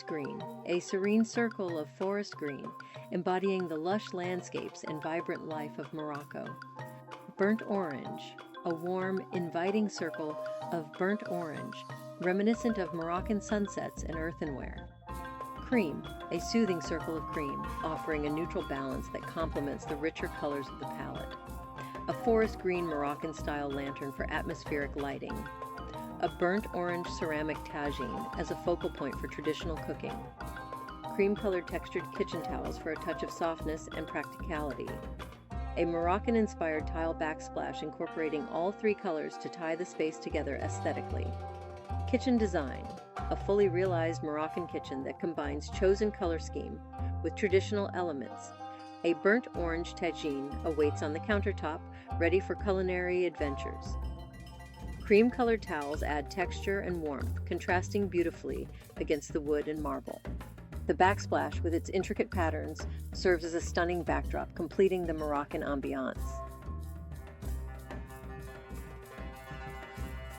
Green, a serene circle of forest green, embodying the lush landscapes and vibrant life of Morocco. Burnt orange, a warm, inviting circle of burnt orange, reminiscent of Moroccan sunsets and earthenware. Cream, a soothing circle of cream, offering a neutral balance that complements the richer colors of the palette. A forest green Moroccan-style lantern for atmospheric lighting. A burnt orange ceramic tagine as a focal point for traditional cooking. Cream-colored textured kitchen towels for a touch of softness and practicality. A Moroccan-inspired tile backsplash incorporating all three colors to tie the space together aesthetically. Kitchen design, a fully realized Moroccan kitchen that combines chosen color scheme with traditional elements. A burnt orange tagine awaits on the countertop, ready for culinary adventures. Cream-colored towels add texture and warmth, contrasting beautifully against the wood and marble. The backsplash, with its intricate patterns, serves as a stunning backdrop, completing the Moroccan ambiance.